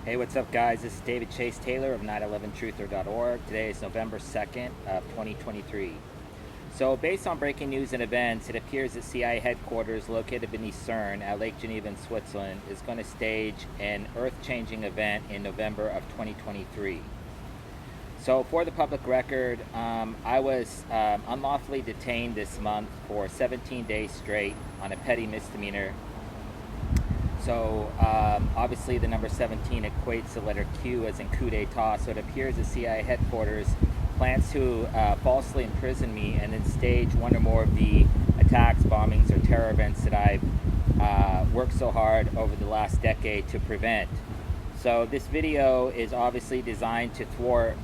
Hey, what's up, guys? This is David Chase Taylor of 911truther.org. Today is November 2nd of 2023. So, based on breaking news and events, it appears that CIA headquarters located beneath CERN at Lake Geneva in Switzerland is going to stage an earth-changing event in November of 2023. So, for the public record, I was unlawfully detained this month for 17 days straight on a petty misdemeanor. So obviously the number 17 equates the letter Q as in coup d'etat, so it appears the CIA headquarters plans to falsely imprison me and then stage one or more of the attacks, bombings, or terror events that I've worked so hard over the last decade to prevent. So this video is obviously designed to thwart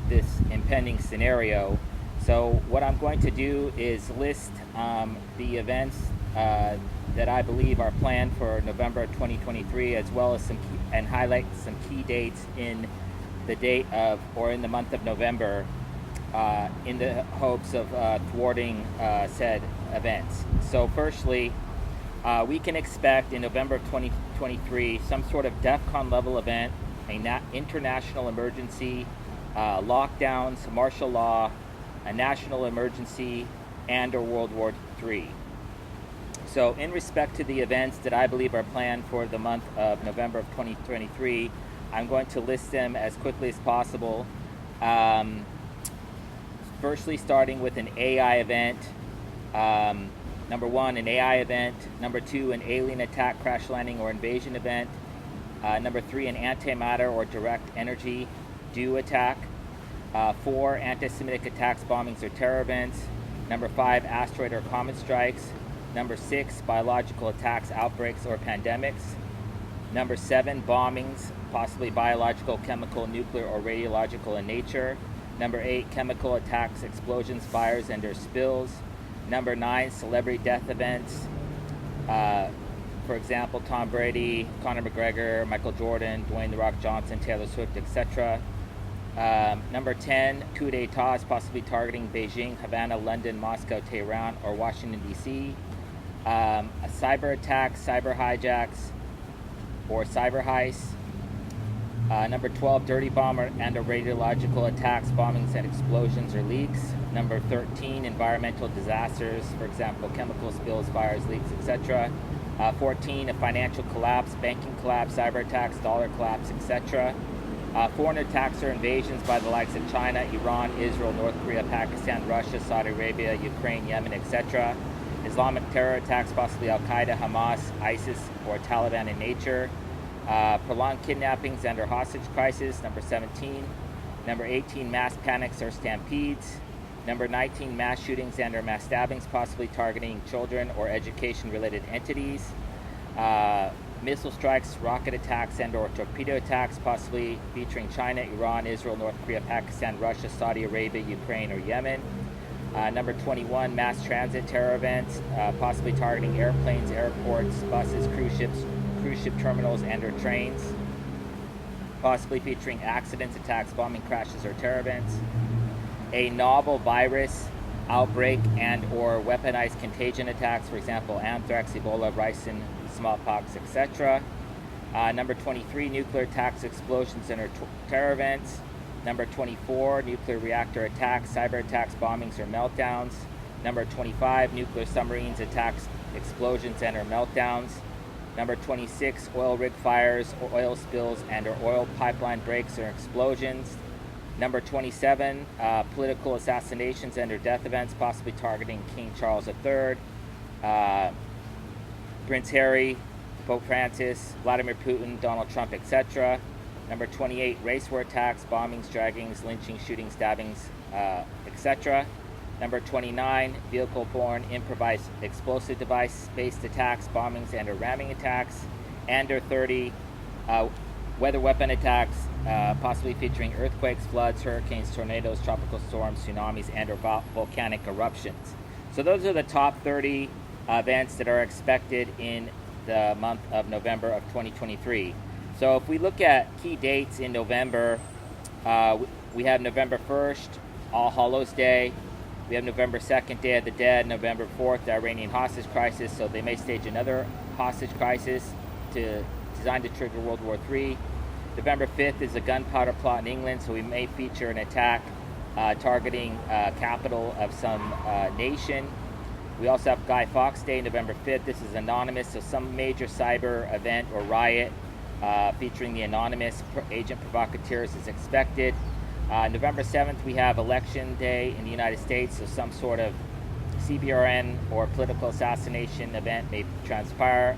this impending scenario. So what I'm going to do is list the events that I believe are planned for November 2023, as well as and highlight some key dates in the date of or in the month of November, in the hopes of thwarting said events. So firstly, we can expect in November of 2023 some sort of DEFCON level event, an international emergency, lockdowns, martial law, a national emergency, and or World War III. So in respect to the events that I believe are planned for the month of November of 2023, I'm going to list them as quickly as possible. Firstly, starting with an AI event. Number one, an AI event. Number two, an alien attack, crash landing, or invasion event. Number three, an antimatter or direct energy DEW attack. 4, anti-Semitic attacks, bombings, or terror events. Number 5, asteroid or comet strikes. Number 6, biological attacks, outbreaks, or pandemics. Number 7, bombings, possibly biological, chemical, nuclear, or radiological in nature. Number 8, chemical attacks, explosions, fires, and or spills. Number 9, celebrity death events. For example, Tom Brady, Conor McGregor, Michael Jordan, Dwayne "The Rock" Johnson, Taylor Swift, etc. Number 10, coup d'etats, possibly targeting Beijing, Havana, London, Moscow, Tehran, or Washington, D.C. A cyber attack, cyber hijacks, or CYBER-HEISTS. Number 12, dirty bomb and or radiological attacks, bombings, and explosions or leaks. Number 13, environmental disasters, for example, chemical spills, fires, leaks, etc. 14, a financial collapse, banking collapse, cyber attacks, dollar collapse, etc. Foreign attacks or invasions by the likes of China, Iran, Israel, North Korea, Pakistan, Russia, Saudi Arabia, Ukraine, Yemen, etc. Islamic terror attacks, possibly Al-Qaeda, Hamas, ISIS, or Taliban in nature. Prolonged kidnappings and or hostage crisis, number 17. Number 18, mass panics or stampedes. Number 19, mass shootings and or mass stabbings, possibly targeting children or education-related entities. Missile strikes, rocket attacks, and or torpedo attacks, possibly featuring China, Iran, Israel, North Korea, Pakistan, Russia, Saudi Arabia, Ukraine, or Yemen. Number 21, mass transit terror events, possibly targeting airplanes, airports, buses, cruise ship terminals, and or trains, possibly featuring accidents, attacks, bombing, crashes, or terror events. A novel virus outbreak and or weaponized contagion attacks, for example, anthrax, Ebola, ricin, smallpox, etc. Number 23, nuclear attacks, explosions, and or terror events. Number 24, nuclear reactor attacks, cyber attacks, bombings, or meltdowns. Number 25, nuclear submarines attacks, explosions, and or meltdowns. Number 26, oil rig fires, oil spills, and or oil pipeline breaks or explosions. Number 27, political assassinations and or death events, possibly targeting King Charles III, Prince Harry, Pope Francis, Vladimir Putin, Donald Trump, etc. Number 28, race war attacks, bombings, draggings, lynching, shootings, stabbings, etc. Number 29, vehicle-borne improvised explosive device-based attacks, bombings, and or ramming attacks. And or 30, weather weapon attacks, possibly featuring earthquakes, floods, hurricanes, tornadoes, tropical storms, tsunamis, and or volcanic eruptions. So those are the top 30 events that are expected in the month of November of 2023. So if we look at key dates in November, we have November 1st, All Hallows Day. We have November 2nd, Day of the Dead. November 4th, the Iranian hostage crisis. So they may stage another hostage crisis designed to trigger World War III. November 5th is a gunpowder plot in England, so we may feature an attack targeting capital of some nation. We also have Guy Fawkes Day, November 5th. This is anonymous, so some major cyber event or riot featuring the anonymous agent provocateurs is expected. November 7th, we have Election Day in the United States, so some sort of CBRN or political assassination event may transpire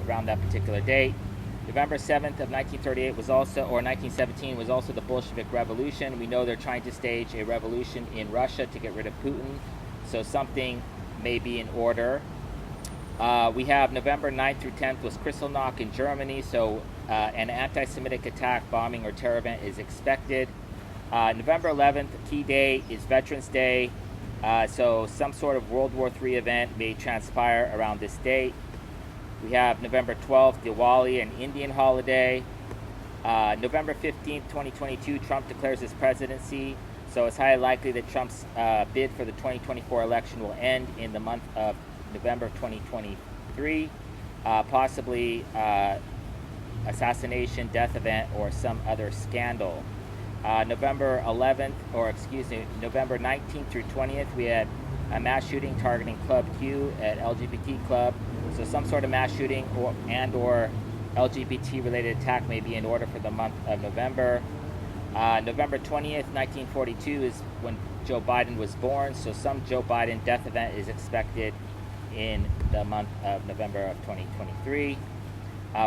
around that particular date. November 7th of 1938 was also, or 1917 was also the Bolshevik Revolution. We know they're trying to stage a revolution in Russia to get rid of Putin, so something may be in order. We have November 9th through 10th was Kristallnacht in Germany, so an anti-Semitic attack, bombing, or terror event is expected. November 11th, key day, is Veterans Day, so some sort of World War III event may transpire around this date. We have November 12th, Diwali, an Indian holiday. November 15th, 2022, Trump declares his presidency, so it's highly likely that Trump's bid for the 2024 election will end in the month of November of 2023, possibly assassination, death event, or some other scandal. November 11th, or excuse me, November 19th through 20th, we had a mass shooting targeting Club Q at LGBT Club. So some sort of mass shooting or LGBT-related attack may be in order for the month of November. November 20th, 1942 is when Joe Biden was born, so some Joe Biden death event is expected in the month of November of 2023.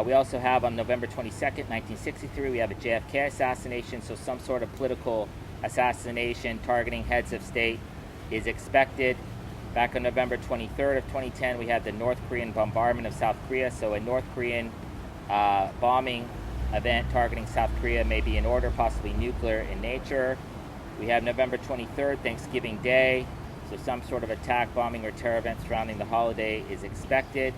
We also have on November 22nd, 1963, we have a JFK assassination, so some sort of political assassination targeting heads of state is expected. Back on November 23rd of 2010, we had the North Korean bombardment of South Korea, so a North Korean bombing event targeting South Korea may be in order, possibly nuclear in nature. We have November 23rd, Thanksgiving Day, so some sort of attack, bombing, or terror event surrounding the holiday is expected.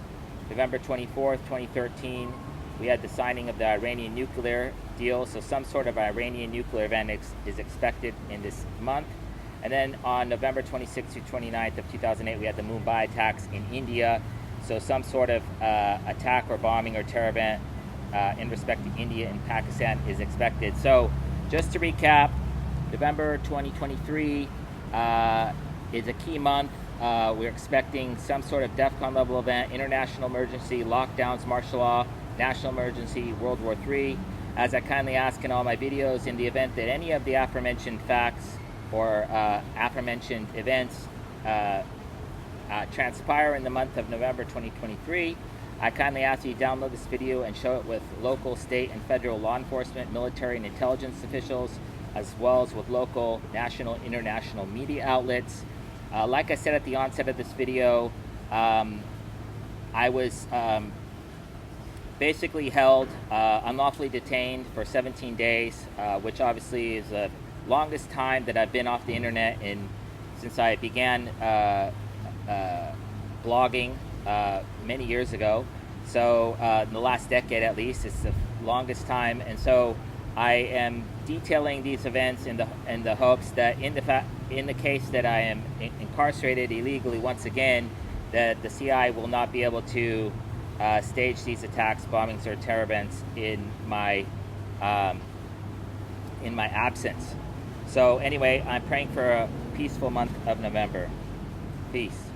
November 24th, 2013, we had the signing of the Iranian nuclear deal, so some sort of Iranian nuclear event is expected in this month. And then on November 26th through 29th of 2008, we had the Mumbai attacks in India, so some sort of attack or bombing or terror event in respect to India and Pakistan is expected. So just to recap, November 2023 is a key month. We're expecting some sort of DEFCON level event, international emergency, lockdowns, martial law, national emergency, World War III. As I kindly ask in all my videos, in the event that any of the aforementioned facts or aforementioned events transpire in the month of November 2023, I kindly ask you to download this video and show it with local, state, and federal law enforcement, military, and intelligence officials, as well as with local, national, international media outlets. Like I said at the onset of this video, I was basically held unlawfully detained for 17 days, which obviously is the longest time that I've been off the internet since I began blogging many years ago. So in the last decade at least, it's the longest time, and so I am detailing these events in the hopes that in the case that I am incarcerated illegally once again, that the CI will not be able to stage these attacks, bombings, or terror events in my absence. So anyway, I'm praying for a peaceful month of November. Peace.